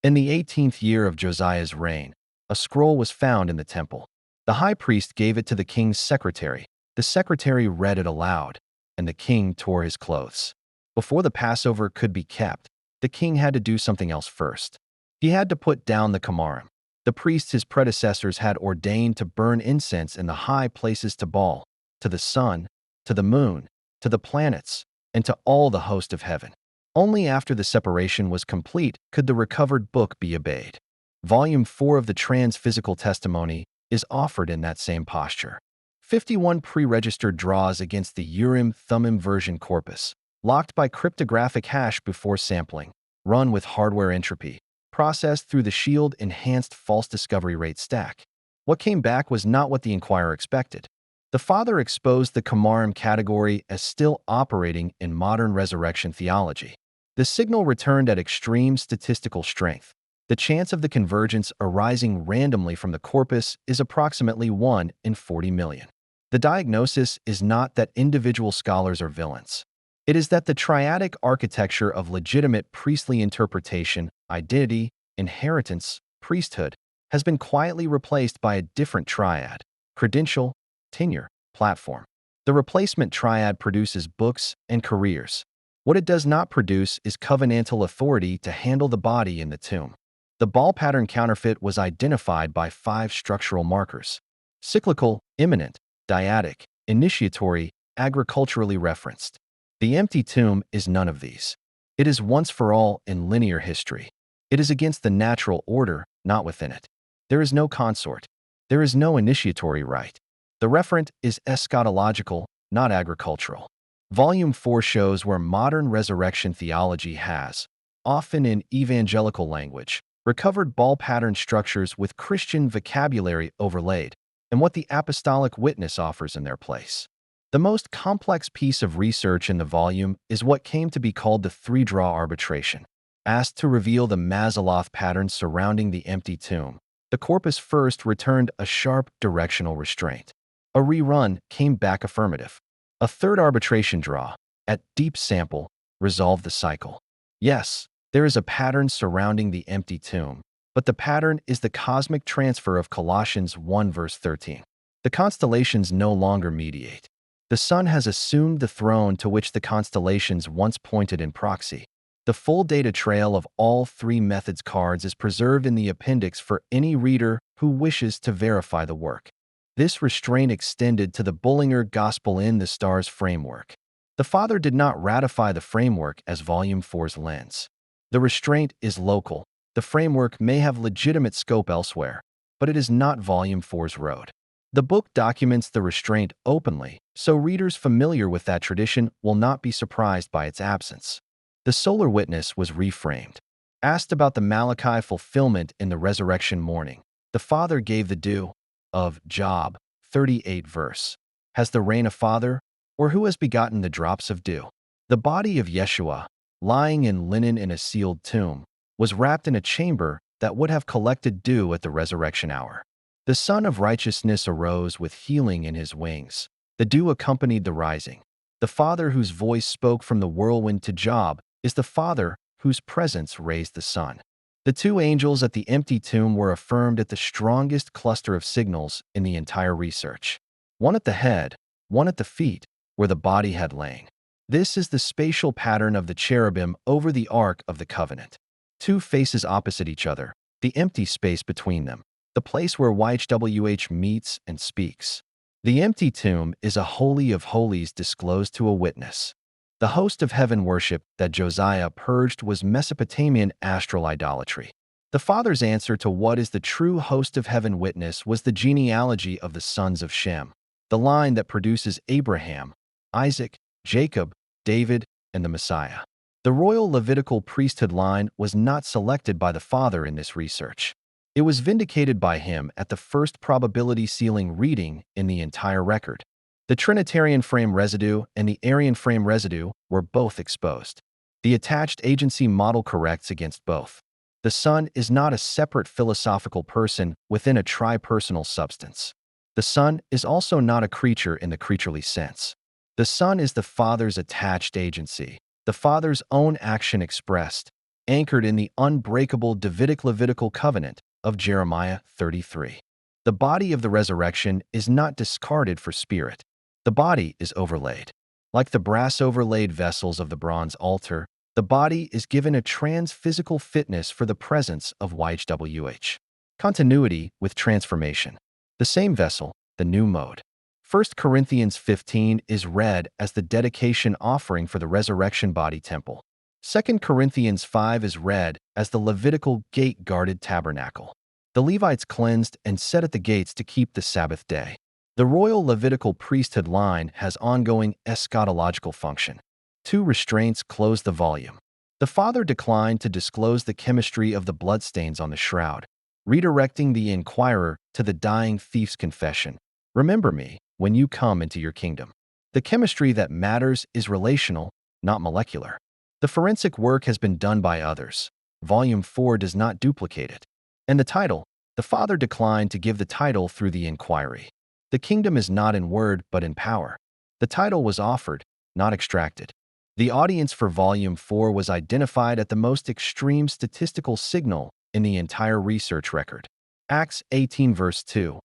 In the 18th year of Josiah's reign, a scroll was found in the temple. The high priest gave it to the king's secretary. The secretary read it aloud, and the king tore his clothes. Before the Passover could be kept, the king had to do something else first. He had to put down the kemarim. The priests his predecessors had ordained to burn incense in the high places to Baal, to the sun, to the moon, to the planets, and to all the host of heaven. Only after the separation was complete could the recovered book be obeyed. Volume 4 of the Transphysical testimony is offered in that same posture. 51 pre-registered draws against the Urim Thummim version corpus, locked by cryptographic hash before sampling, run with hardware entropy, processed through the shield-enhanced false discovery rate stack. What came back was not what the inquirer expected. The father exposed the kemarim category as still operating in modern resurrection theology. The signal returned at extreme statistical strength. The chance of the convergence arising randomly from the corpus is approximately 1 in 40 million. The diagnosis is not that individual scholars are villains. It is that the triadic architecture of legitimate priestly interpretation, identity, inheritance, priesthood, has been quietly replaced by a different triad: credential, tenure, platform. The replacement triad produces books and careers. What it does not produce is covenantal authority to handle the body in the tomb. The Baal-pattern counterfeit was identified by 5 structural markers: cyclical, imminent, dyadic, initiatory, agriculturally referenced. The empty tomb is none of these. It is once for all in linear history. It is against the natural order, not within it. There is no consort. There is no initiatory rite. The referent is eschatological, not agricultural. Volume 4 shows where modern resurrection theology has, often in evangelical language, recovered Baal-pattern structures with Christian vocabulary overlaid, and what the apostolic witness offers in their place. The most complex piece of research in the volume is what came to be called the Three-Draw Arbitration. Asked to reveal the mazzaloth pattern surrounding the empty tomb, the corpus first returned a sharp directional restraint. A rerun came back affirmative. A third arbitration draw, at deep sample, resolved the cycle. Yes, there is a pattern surrounding the empty tomb, but the pattern is the cosmic transfer of Colossians 1 verse 13. The constellations no longer mediate. The sun has assumed the throne to which the constellations once pointed in proxy. The full data trail of all 3 methods cards is preserved in the appendix for any reader who wishes to verify the work. This restraint extended to the Bullinger Gospel in the Stars framework. The Father did not ratify the framework as Volume 4's lens. The restraint is local. The framework may have legitimate scope elsewhere, but it is not Volume 4's road. The book documents the restraint openly, so readers familiar with that tradition will not be surprised by its absence. The solar witness was reframed. Asked about the Malachi fulfillment in the resurrection morning, the Father gave the due of Job 38 verse. Has the rain a father, or who has begotten the drops of dew? The body of Yeshua, lying in linen in a sealed tomb, was wrapped in a chamber that would have collected dew at the resurrection hour. The Son of Righteousness arose with healing in his wings. The dew accompanied the rising. The Father whose voice spoke from the whirlwind to Job is the Father whose presence raised the sun. The 2 angels at the empty tomb were affirmed at the strongest cluster of signals in the entire research. One at the head, one at the feet, where the body had lain. This is the spatial pattern of the cherubim over the Ark of the Covenant. 2 faces opposite each other, the empty space between them, the place where YHWH meets and speaks. The empty tomb is a holy of holies disclosed to a witness. The host of heaven worship that Josiah purged was Mesopotamian astral idolatry. The Father's answer to what is the true host of heaven witness was the genealogy of the sons of Shem, the line that produces Abraham, Isaac, Jacob, David, and the Messiah. The royal Levitical priesthood line was not selected by the Father in this research. It was vindicated by him at the first probability ceiling reading in the entire record. The Trinitarian frame residue and the Arian frame residue were both exposed. The attached agency model corrects against both. The Son is not a separate philosophical person within a tripersonal substance. The Son is also not a creature in the creaturely sense. The Son is the Father's attached agency, the Father's own action expressed, anchored in the unbreakable Davidic-Levitical covenant of Jeremiah 33. The body of the resurrection is not discarded for spirit. The body is overlaid. Like the brass overlaid vessels of the bronze altar, the body is given a transphysical fitness for the presence of YHWH. Continuity with transformation. The same vessel, the new mode. 1 Corinthians 15 is read as the dedication offering for the resurrection body temple. 2 Corinthians 5 is read as the Levitical gate-guarded tabernacle. The Levites cleansed and set at the gates to keep the Sabbath day. The royal Levitical priesthood line has ongoing eschatological function. 2 restraints close the volume. The Father declined to disclose the chemistry of the bloodstains on the shroud, redirecting the inquirer to the dying thief's confession. Remember me when you come into your kingdom. The chemistry that matters is relational, not molecular. The forensic work has been done by others. Volume 4 does not duplicate it. And the title, the Father declined to give the title through the inquiry. The kingdom is not in word but in power. The title was offered, not extracted. The audience for Volume 4 was identified at the most extreme statistical signal in the entire research record. Acts 18 verse 2.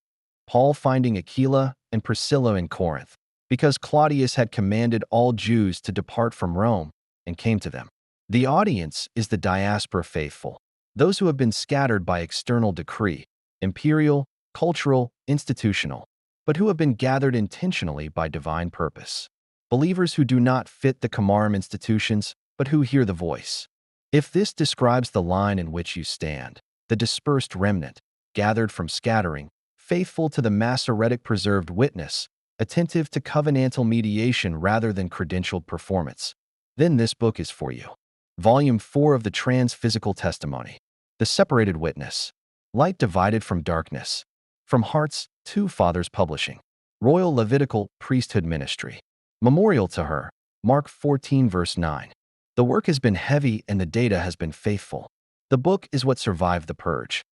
Paul finding Aquila and Priscilla in Corinth, because Claudius had commanded all Jews to depart from Rome, and came to them. The audience is the diaspora faithful, those who have been scattered by external decree, imperial, cultural, institutional, but who have been gathered intentionally by divine purpose. Believers who do not fit the kemarim institutions, but who hear the voice. If this describes the line in which you stand, the dispersed remnant, gathered from scattering, faithful to the Masoretic preserved witness, attentive to covenantal mediation rather than credentialed performance, then this book is for you. Volume 4 of the Transphysical Testimony. The Separated Witness. Light Divided from Darkness. From Hearts, 2 Fathers Publishing. Royal Levitical Priesthood Ministry. Memorial to her. Mark 14 verse 9. The work has been heavy and the data has been faithful. The book is what survived the purge.